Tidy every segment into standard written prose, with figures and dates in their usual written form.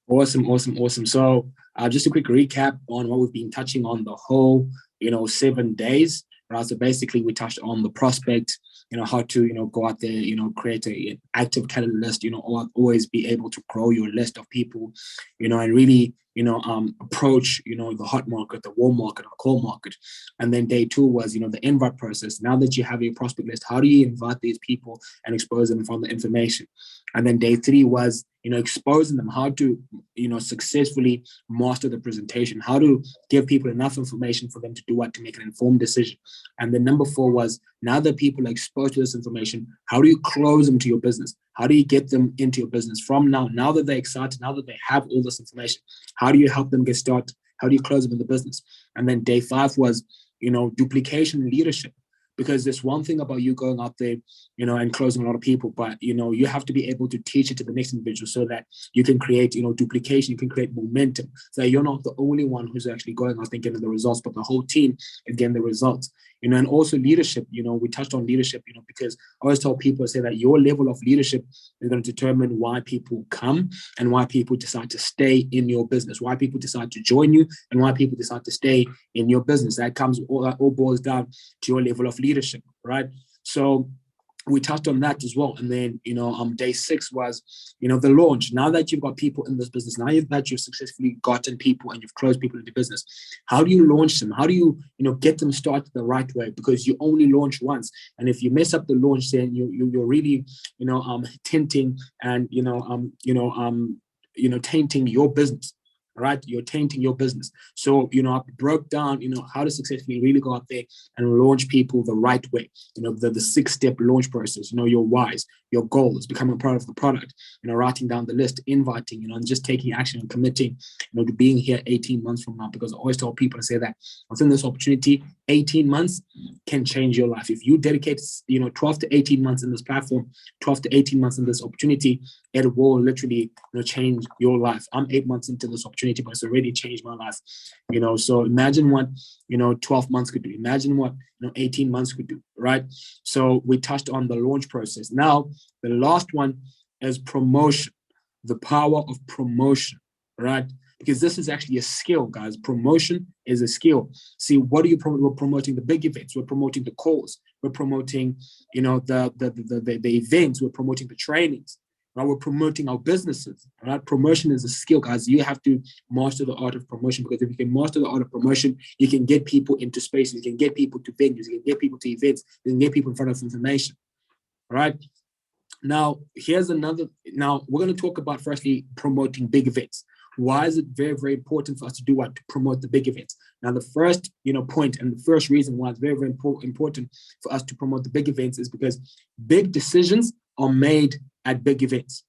Awesome, awesome, awesome. So, just a quick recap on what we've been touching on the whole, 7 days, right? So basically, we touched on the prospect, how to, go out there, create an active candidate list, always be able to grow your list of people, and really, approach, the hot market, the warm market, or cold market. And then day two was, the invite process. Now that you have your prospect list, how do you invite these people and expose them from the information? And then day three was, exposing them, how to, successfully master the presentation, how to give people enough information for them to do what, to make an informed decision. And then number four was, now that people are exposed to this information, how do you close them to your business? How do you get them into your business from now that they're excited, now that they have all this information, how do you help them get started? How do you close them in the business? And then day five was, duplication leadership. Because there's one thing about you going out there, and closing a lot of people, but, you have to be able to teach it to the next individual so that you can create, duplication, you can create momentum. So you're not the only one who's actually going out there getting the results, but the whole team is getting the results. And also leadership, we touched on leadership, because I always tell people, say that your level of leadership is going to determine why people come and why people decide to stay in your business, why people decide to join you and why people decide to stay in your business. That all boils down to your level of leadership, right? So we touched on that as well. And then, day six was, the launch. Now that you've got people in this business, that you've successfully gotten people and you've closed people into business, how do you launch them? How do you, get them started the right way? Because you only launch once. And if you mess up the launch, then you're really, tinting and, tainting your business. Right, you're tainting your business. So, I broke down, how to successfully really go out there and launch people the right way. The 6-step launch process, your whys, your goals, becoming part of the product, writing down the list, inviting, and just taking action and committing, to being here 18 months from now. Because I always tell people to say that within this opportunity, 18 months can change your life. If you dedicate, 12 to 18 months in this platform, 12 to 18 months in this opportunity, it will literally, change your life. I'm 8 months into this opportunity, but it's already changed my life. So imagine what, 12 months could do. Imagine what, 18 months could do, right? So we touched on the launch process. Now, the last one is promotion, the power of promotion, right? Because this is actually a skill, guys. Promotion is a skill. See, what are you promoting? We're promoting the big events. We're promoting the calls. We're promoting, the events. We're promoting the trainings. Right? We're promoting our businesses. Right? Promotion is a skill, guys. You have to master the art of promotion, because if you can master the art of promotion, you can get people into spaces. You can get people to venues. You can get people to events. You can get people in front of information. Right? Now, now we're going to talk about firstly promoting big events. Why is it very, very important for us to do what? To promote the big events. Now, the first, point and the first reason why it's very, very important for us to promote the big events is because big decisions are made at big events.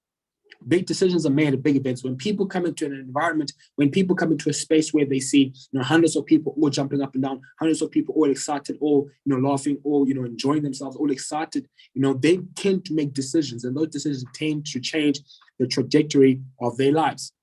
Big decisions are made at big events. When people come into an environment, when people come into a space where they see, hundreds of people all jumping up and down, hundreds of people all excited, all, laughing, all, enjoying themselves, all excited, they tend to make decisions, and those decisions tend to change the trajectory of their lives.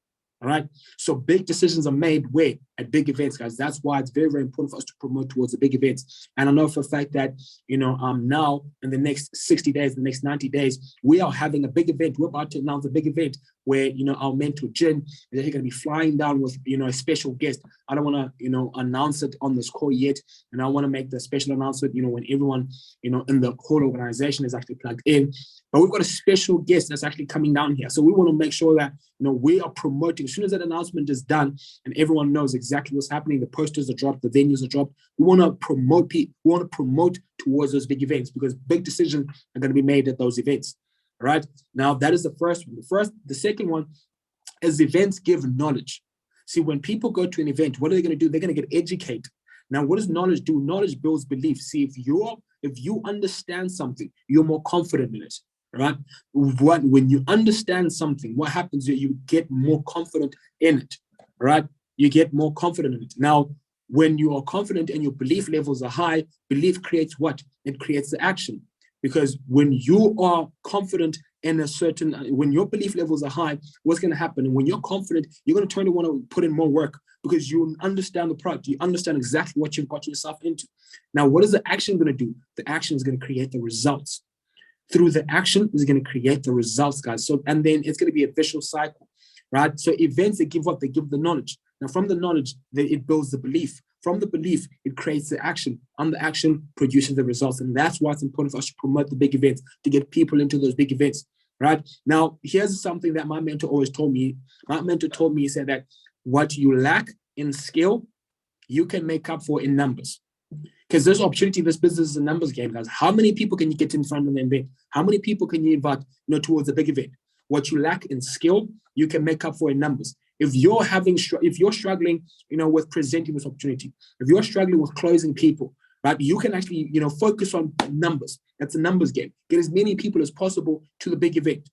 All right. So big decisions are made where? At big events, guys. That's why it's very, very important for us to promote towards the big events. And I know for a fact that, now in the next 60 days, the next 90 days, we are having a big event. We're about to announce a big event where, our mentor, Jen, is going to be flying down with, a special guest. I don't want to, announce it on this call yet. And I want to make the special announcement, when everyone, in the whole organization is actually plugged in. But we've got a special guest that's actually coming down here. So we want to make sure that, we are promoting. As soon as that announcement is done and everyone knows exactly what's happening, the posters are dropped, the venues are dropped, we want to promote people. We want to promote towards those big events, because big decisions are going to be made at those events. Right? Now, that is the first one. The second one is events give knowledge. See, when people go to an event, what are they going to do? They're going to get educated. Now, what does knowledge do? Knowledge builds belief. See, if you understand something, you're more confident in it. Right? When you understand something, what happens is you get more confident in it. Right? You get more confident in it. Now, when you are confident and your belief levels are high, belief creates what? It creates the action. Because when you are confident in when your belief levels are high, what's going to happen? And when you're confident, you're going to turn to want to put in more work, because you understand the product. You understand exactly what you've got yourself into. Now, what is the action going to do? The action is going to create the results. Through the action is going to create the results, guys. So, and then it's going to be a vicious cycle. right? So events, they give what? They give the knowledge. Now, from the knowledge, it builds the belief. From the belief, it creates the action. And the action produces the results. And that's why it's important for us to promote the big events, to get people into those big events, right? Now, here's something that my mentor always told me. My mentor told me, he said that what you lack in skill, you can make up for in numbers. Because there's opportunity, this business is a numbers game, guys. How many people can you get in front of an event? How many people can you invite, towards a big event? What you lack in skill, you can make up for in numbers. If you're struggling, with presenting this opportunity, if you're struggling with closing people, right, you can actually, focus on numbers. That's a numbers game. Get as many people as possible to the big event,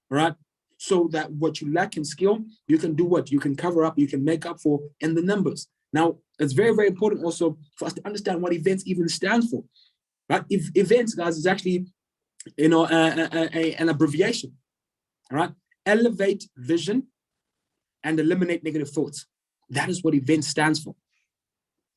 right? So that what you lack in skill, you can do what? You can cover up, you can make up for in the numbers. Now, it's very, very important also for us to understand what events even stands for, right? If events, guys, is actually, an abbreviation, all right? Elevate vision and eliminate negative thoughts. That is what event stands for,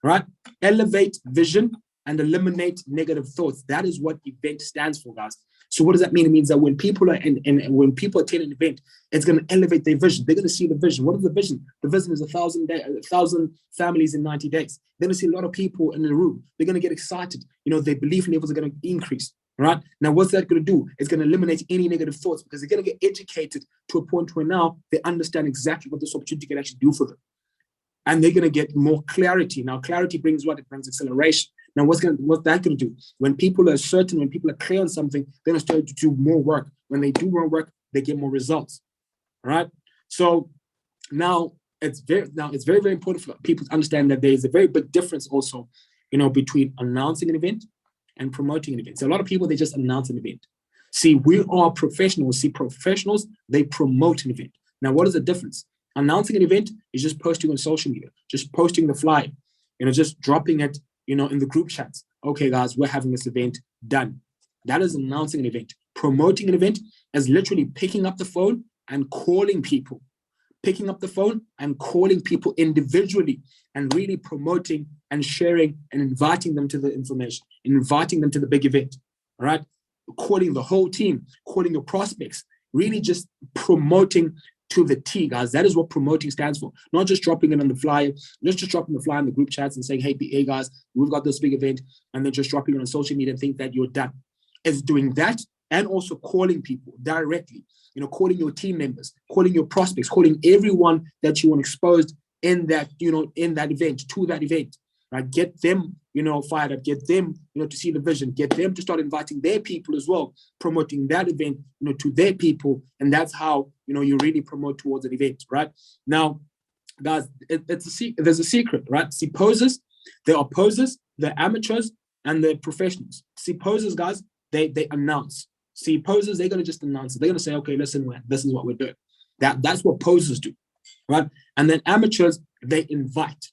right? Elevate vision and eliminate negative thoughts. That is what event stands for, guys. So what does that mean? It means that when people are when people attend an event, it's going to elevate their vision. They're going to see the vision. What is the vision? The vision is 1,000 families in 90 days. They're going to see a lot of people in the room. They're going to get excited. Their belief levels are going to increase. Right? Now, what's that going to do? It's going to eliminate any negative thoughts because they're going to get educated to a point where now they understand exactly what this opportunity can actually do for them. And they're going to get more clarity. Now, clarity brings what? It brings acceleration. Now, what's that going to do? When people are certain, when people are clear on something, they're going to start to do more work. When they do more work, they get more results. All right? So now it's very, very important for people to understand that there is a very big difference also, between announcing an event and promoting an event. So a lot of people, they just announce an event. See, we are professionals. See, professionals, they promote an event. Now, what is the difference? Announcing an event is just posting on social media, just posting the flyer, just dropping it, in the group chats. Okay, guys, we're having this event, done. That is announcing an event. Promoting an event is literally picking up the phone and calling people. Picking up the phone and calling people individually and really promoting and sharing and inviting them to the information, inviting them to the big event, all right? Calling the whole team, calling your prospects, really just promoting to the T, guys. That is what promoting stands for. Not just dropping it on the flyer, just dropping the flyer in the group chats and saying, hey guys, we've got this big event, and then just dropping it on social media and think that you're done. It's doing that and also calling people directly, calling your team members, calling your prospects, calling everyone that you want exposed in that, in that event, to that event, right? Get them, fired up, get them, to see the vision, get them to start inviting their people as well, promoting that event, to their people. And that's how, you really promote towards an event, right? Now, guys, there's a secret, right? See, posers, there are posers, they're amateurs, and they're professionals. See, posers, guys, they announce. See, posers, they're going to just announce it. They're going to say, okay, listen, this is what we're doing. That's what posers do, right? And then amateurs, they invite.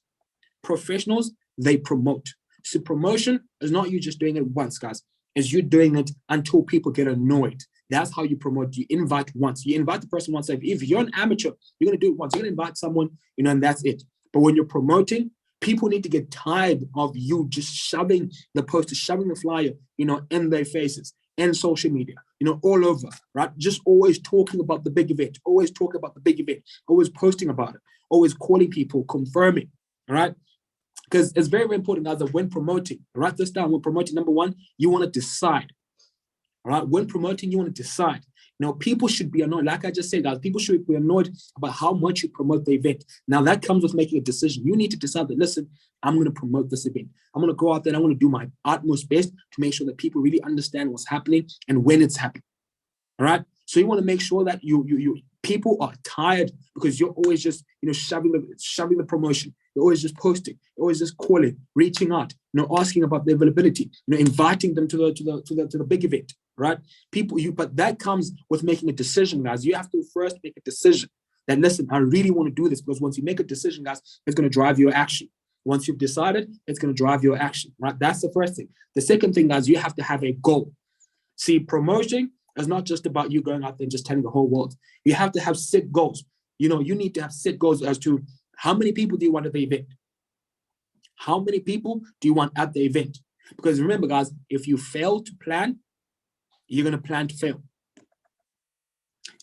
Professionals, they promote. So promotion is not you just doing it once, guys. It's you doing it until people get annoyed. That's how you promote. You invite once. You invite the person once. If you're an amateur, you're going to do it once. You're going to invite someone, and that's it. But when you're promoting, people need to get tired of you just shoving the poster, shoving the flyer, in their faces, and social media, all over, right? Just always talking about the big event, always talking about the big event, always posting about it, always calling people, confirming, all right? Because it's very, very important, guys, that when promoting, write this down, when promoting, number one, you want to decide, all right? When promoting, you want to decide. People should be annoyed. Like I just said, guys, people should be annoyed about how much you promote the event. Now, that comes with making a decision. You need to decide that, listen, I'm going to promote this event. I'm going to go out there and I want to do my utmost best to make sure that people really understand what's happening and when it's happening. All right? So you want to make sure that you people are tired because you're always just, shoving the promotion. You're always just posting. You're always just calling, reaching out, asking about the availability, inviting them to the big event. Right? But that comes with making a decision, guys. You have to first make a decision that, listen, I really want to do this, because once you make a decision, guys, it's going to drive your action. Once you've decided, it's going to drive your action, right? That's the first thing. The second thing, guys, you have to have a goal. See, promotion is not just about you going out there and just telling the whole world. You have to have set goals. You need to have set goals as to how many people do you want at the event? How many people do you want at the event? Because remember, guys, if you fail to plan, you're going to plan to fail.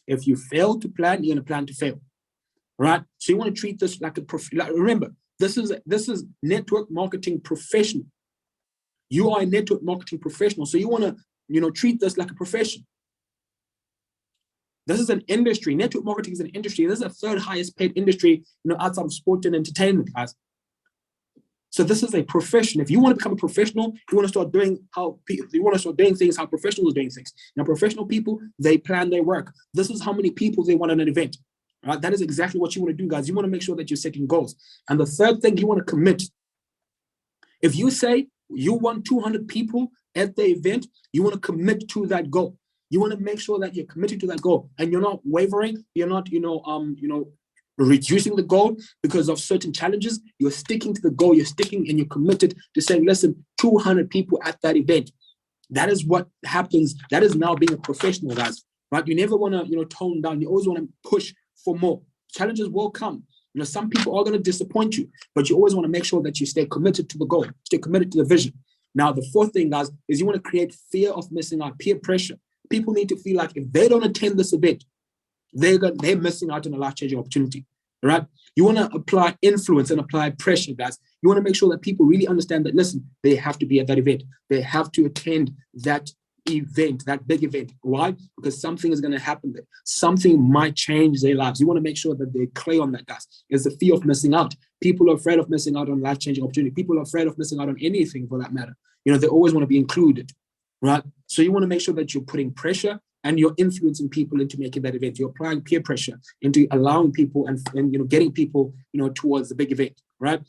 If you fail to plan, you're going to plan to fail. right? So you want to treat this like a remember, this is network marketing professional. You are a network marketing professional, so you want to treat this like a profession. This is an industry. Network marketing is an industry. This is the third highest paid industry, outside of sport and entertainment, guys. So this is a profession. If you want to become a professional, you want to start doing things how professionals are doing things. Now, professional people, they plan their work. This is how many people they want in an event. Right? That is exactly what you want to do, guys. You want to make sure that you're setting goals. And the third thing, you want to commit. If you say you want 200 people at the event, you want to commit to that goal. You want to make sure that you're committed to that goal and you're not wavering. You're not, reducing the goal because of certain challenges. You're sticking to the goal. You're sticking and you're committed to saying, listen, 200 people at that event. That is what happens. That is now being a professional, guys. Right? You never want to, tone down. You always want to push for more. Challenges will come. Some people are going to disappoint you, but you always want to make sure that you stay committed to the goal, stay committed to the vision. Now, the fourth thing, guys, is you want to create fear of missing out, peer pressure. People need to feel like if they don't attend this event, they're missing out on a life-changing opportunity, right? You want to apply influence and apply pressure, guys. You want to make sure that people really understand that, listen, they have to be at that event. They have to attend that event, that big event. Why? Because something is going to happen there. Something might change their lives. You want to make sure that they're clear on that, guys. It's the fear of missing out. People are afraid of missing out on life-changing opportunity. People are afraid of missing out on anything for that matter. They always want to be included, right? So you want to make sure that you're putting pressure and you're influencing people into making that event. You're applying peer pressure into allowing people and getting people, towards the big event, right?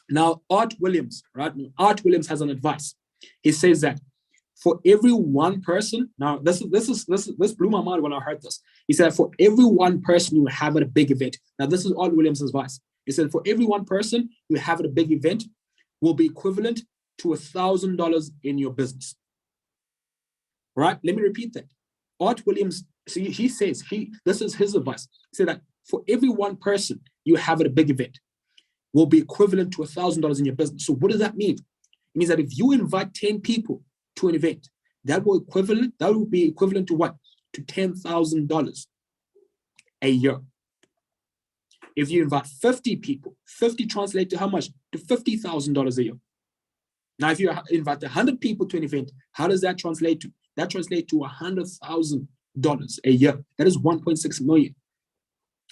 Now, Art Williams, right? Art Williams has an advice. He says that for every one person, now this blew my mind when I heard this. He said, for every one person you have at a big event. Now, this is Art Williams' advice. He said, for every one person you have at a big event will be equivalent to $1,000 in your business. Right? Let me repeat that. Art Williams, see, he says, this is his advice. He said that for every one person you have at a big event will be equivalent to $1,000 in your business. So what does that mean? It means that if you invite 10 people to an event, that will be equivalent to what? To $10,000 a year. If you invite 50 people, 50 translate to how much? To $50,000 a year. Now, if you invite 100 people to an event, how does that translate to? That translates to $100,000 a year. That is 1.6 million.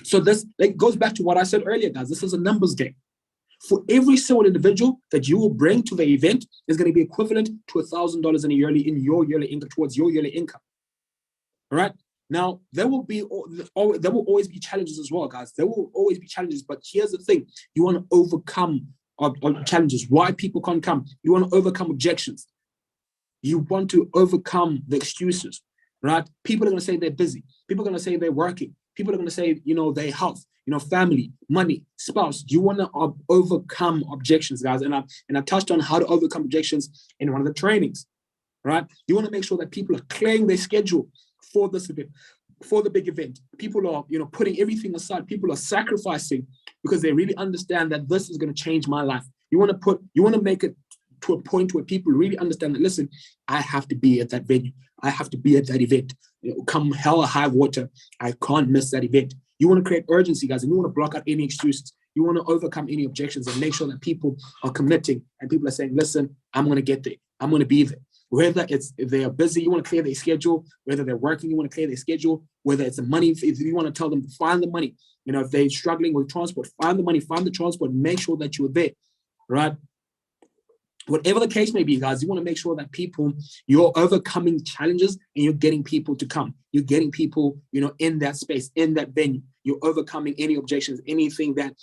So this goes back to what I said earlier, guys. This is a numbers game. For every single individual that you will bring to the event is going to be equivalent to $1,000 in your yearly income, towards your yearly income. All right. Now, there will always be challenges as well, guys. There will always be challenges. But here's the thing. You want to overcome challenges. Why people can't come. You want to overcome objections. You want to overcome the excuses, right? People are going to say they're busy. People are going to say they're working. People are going to say, their health, family, money, spouse. You want to overcome objections, guys. And I touched on how to overcome objections in one of the trainings, right? You want to make sure that people are clearing their schedule for this event, for the big event. People are, putting everything aside. People are sacrificing because they really understand that this is going to change my life. You want to make it to a point where people really understand that, listen, I have to be at that venue. I have to be at that event. Come hell or high water, I can't miss that event. You want to create urgency, guys, and you want to block out any excuses. You want to overcome any objections and make sure that people are committing and people are saying, listen, I'm going to get there. I'm going to be there. Whether if they are busy, you want to clear their schedule. Whether they're working, you want to clear their schedule. Whether it's the money, if you want to tell them to find the money. If they're struggling with transport, find the money, find the transport, make sure that you're there, right? Whatever the case may be, guys, you want to make sure that you're overcoming challenges and you're getting people to come. You're getting people, in that space, in that venue. You're overcoming any objections, anything that,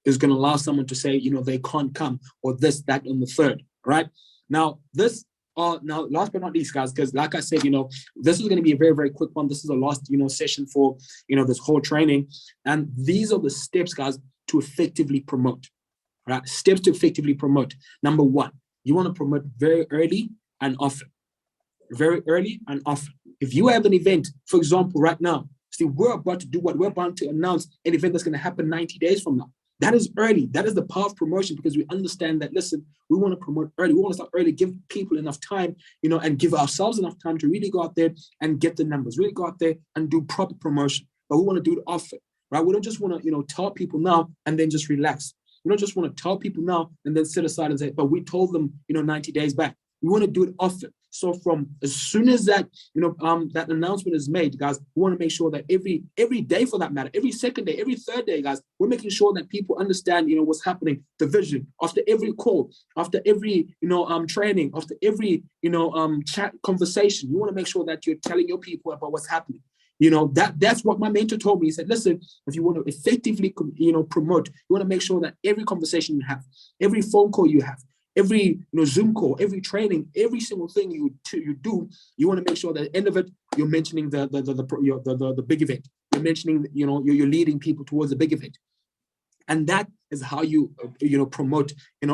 is going to allow someone to say, they can't come, or this, that, and the third, right? Now, last but not least, guys, because like I said, this is going to be a very, very quick one. This is the last, session for, this whole training. And these are the steps, guys, to effectively promote. Right? Steps to effectively promote. Number one, you want to promote very early and often. Very early and often. If you have an event, for example, right now, we're about to do what? We're about to announce an event that's going to happen 90 days from now. That is early. That is the power of promotion, because we understand that, listen, we want to promote early. We want to start early, give people enough time, and give ourselves enough time to really go out there and get the numbers, really go out there and do proper promotion. But we want to do it often. right? We don't just want to, tell people now and then just relax. We don't just want to tell people now and then sit aside and say, but we told them, 90 days back. We want to do it often. So from as soon as that, that announcement is made, guys, we want to make sure that every day, for that matter, every second day, every third day, guys, we're making sure that people understand, what's happening, the vision. After every call, after every, training, after every, chat conversation, you want to make sure that you're telling your people about what's happening. That's what my mentor told me. He said, listen, if you want to effectively, promote, you want to make sure that every conversation you have, every phone call you have, every Zoom call, every training, every single thing you do, you want to make sure that at the end of it, you're mentioning the big event. You're mentioning, you're leading people towards a big event. And that is how you, promote,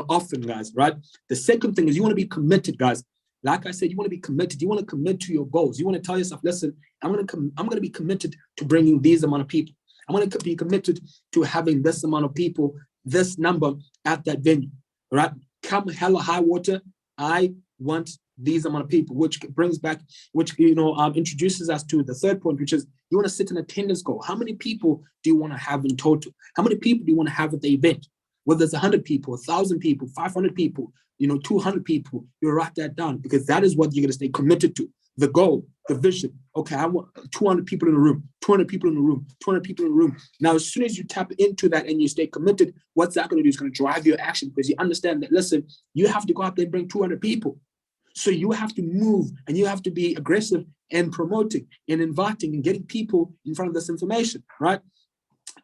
often, guys, right? The second thing is you want to be committed, guys. Like I said, you want to be committed. You want to commit to your goals. You want to tell yourself, listen, I'm going to be committed to bringing these amount of people. I'm going to be committed to having this amount of people, this number at that venue, right? Come hell or high water, I want these amount of people, which introduces us to the third point, which is you want to set an attendance goal. How many people do you want to have in total? How many people do you want to have at the event? Whether it's 100 people, 1,000 people, 500 people, 200 people, you write that down, because that is what you're going to stay committed to. The goal, the vision. Okay, I want 200 people in the room, 200 people in the room, 200 people in the room. Now, as soon as you tap into that and you stay committed, what's that going to do? It's going to drive your action, because you understand that, listen, you have to go out there and bring 200 people. So you have to move and you have to be aggressive in promoting and inviting and getting people in front of this information, right?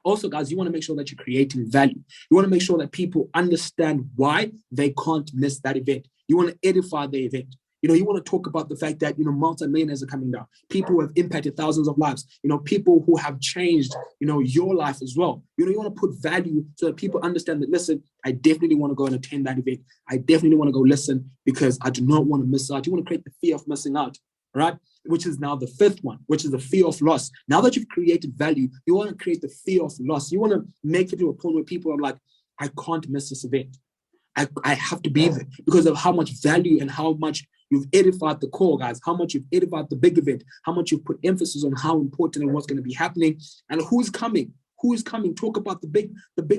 Also, guys, you want to make sure that you're creating value. You want to make sure that people understand why they can't miss that event. You want to edify the event. You want to talk about the fact that, multi-millionaires are coming down, people who have impacted thousands of lives, people who have changed, your life as well. You want to put value so that people understand that, listen, I definitely want to go and attend that event. I definitely want to go listen, because I do not want to miss out. You want to create the fear of missing out, right? Which is now the fifth one, which is the fear of loss. Now that you've created value, you want to create the fear of loss. You want to make it to a point where people are like, I can't miss this event. I have to be there because of how much value and how much you've edified the core, guys, how much you've edified the big event, how much you've put emphasis on how important and what's going to be happening and who's coming. Talk about the big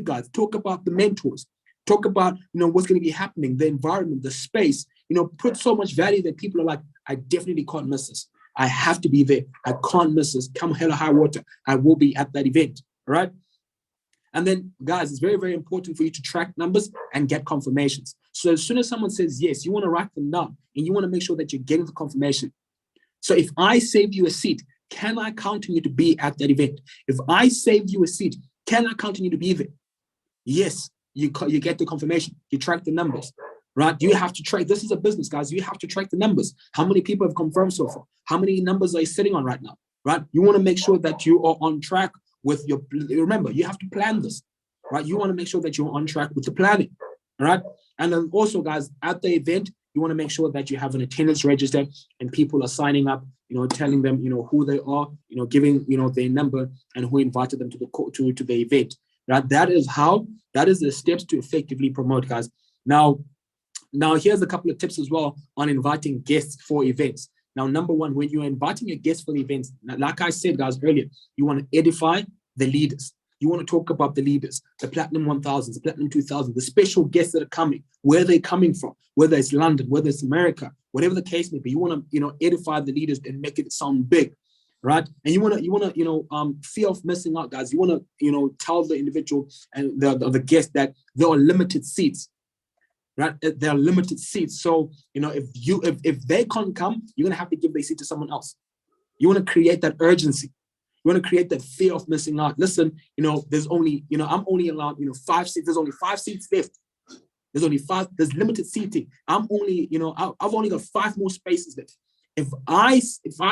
guys, talk about the mentors, talk about, what's going to be happening, the environment, the space, put so much value that people are like, I definitely can't miss this. I have to be there. I can't miss this. Come hell or high water, I will be at that event, all right? And then, guys, it's very, very important for you to track numbers and get confirmations. So as soon as someone says yes, you want to write them down and you want to make sure that you're getting the confirmation. So if I save you a seat, can I count on you to be at that event? If I save you a seat, can I count on you to be there? Yes, you get the confirmation. You track the numbers, right? You have to track. This is a business, guys. You have to track the numbers. How many people have confirmed so far? How many numbers are you sitting on right now, right? You want to make sure that you are on track with your, remember, you have to plan this, right? You want to make sure that you're on track with the planning, right? And then also, guys, at the event, you want to make sure that you have an attendance register and people are signing up, telling them, who they are, giving, their number and who invited them to the event, right? That is the steps to effectively promote, guys. Now, here's a couple of tips as well on inviting guests for events. Now, number one, when you're inviting a guest for the events, like I said, guys, earlier, you want to edify the leaders. You want to talk about the leaders, the Platinum 1000s, the Platinum 2000, the special guests that are coming, where they're coming from, whether it's London, whether it's America, whatever the case may be. You want to, edify the leaders and make it sound big, right? And you want to, fear of missing out, guys. You want to, tell the individual and the guest that there are limited seats. Right, there are limited seats. So if they can't come, you're gonna have to give their seat to someone else. You want to create that urgency. You want to create that fear of missing out. Listen, there's only, I'm only allowed, 5 seats. There's only 5 seats left. There's only 5. There's limited seating. I'm only, I've only got 5 more spaces left. If I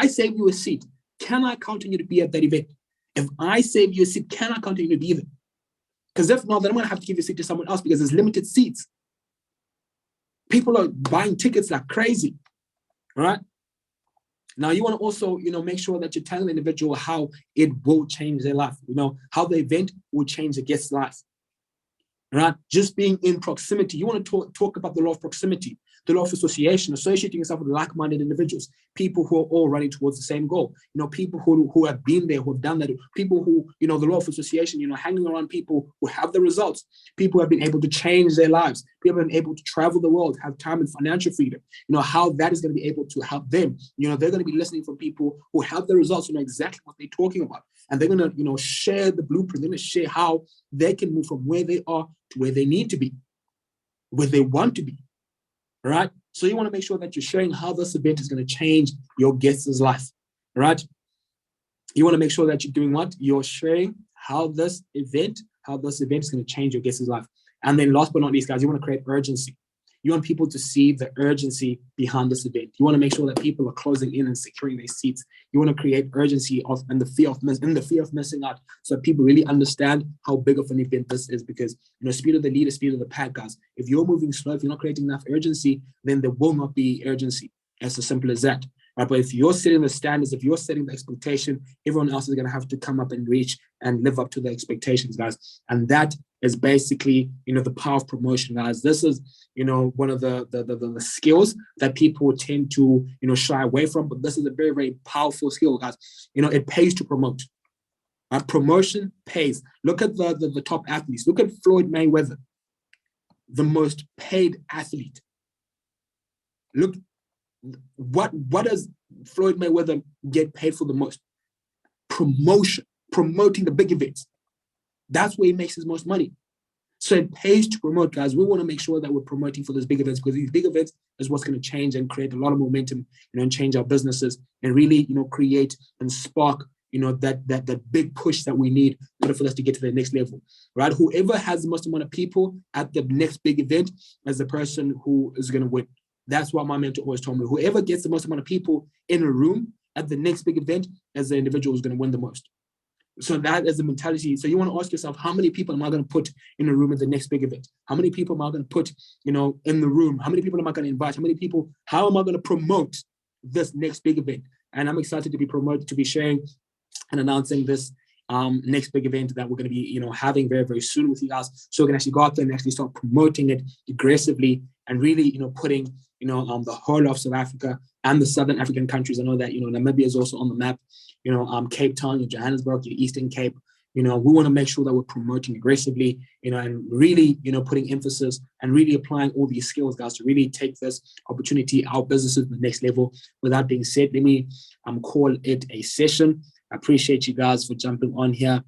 save you a seat, can I count on you to be at that event? If I save you a seat, can I count on you to be there? Because if not, then I'm gonna have to give a seat to someone else because there's limited seats. People are buying tickets like crazy, right? Now, you want to also, make sure that you're telling the individual how it will change their life, how the event will change the guest's life, right? Just being in proximity. You want to talk about the law of proximity. The law of association, associating yourself with like-minded individuals, people who are all running towards the same goal. People who have been there, who have done that, people who, the law of association, hanging around people who have the results, people who have been able to change their lives, people who have been able to travel the world, have time and financial freedom, how that is going to be able to help them. They're going to be listening from people who have the results, know exactly what they're talking about. And they're going to, share the blueprint. They're going to share how they can move from where they are to where they need to be, where they want to be. Right? So you want to make sure that you're sharing how this event is going to change your guest's life. Right? You want to make sure that you're doing what? You're sharing how this event is going to change your guest's life. And then last but not least, guys, you want to create urgency. You want people to see the urgency behind this event. You want to make sure that people are closing in and securing their seats. You want to create urgency and the fear of missing out, so that people really understand how big of an event this is. Because speed of the leader, speed of the pack, guys. If you're moving slow, if you're not creating enough urgency, then there will not be urgency. It's as simple as that. Right? But if you're setting the standards, if you're setting the expectation, everyone else is going to have to come up and reach and live up to the expectations, guys. And that is basically, the power of promotion, guys. This is, one of the skills that people tend to, shy away from. But this is a very, very powerful skill, guys. It pays to promote. Promotion pays. Look at the top athletes. Look at Floyd Mayweather, the most paid athlete. Look. What does Floyd Mayweather get paid for the most? Promotion, promoting the big events. That's where he makes his most money. So it pays to promote, guys. We want to make sure that we're promoting for those big events, because these big events is what's going to change and create a lot of momentum, and change our businesses and really, create and spark, that big push that we need in order for us to get to the next level, right? Whoever has the most amount of people at the next big event is the person who is going to win. That's what my mentor always told me. Whoever gets the most amount of people in a room at the next big event as the individual who's going to win the most. So that is the mentality. So you want to ask yourself, how many people am I going to put in a room at the next big event? How many people am I going to put, in the room? How many people am I going to invite? How am I going to promote this next big event? And I'm excited to be sharing and announcing this next big event that we're going to be, having very, very soon with you guys. So we can actually go out there and actually start promoting it aggressively and really, putting, the whole of South Africa and the Southern African countries. I know that, Namibia is also on the map, Cape Town, Johannesburg, Eastern Cape. We want to make sure that we're promoting aggressively, and really, putting emphasis and really applying all these skills, guys, to really take this opportunity, our businesses to the next level. With that being said, let me call it a session. I appreciate you guys for jumping on here.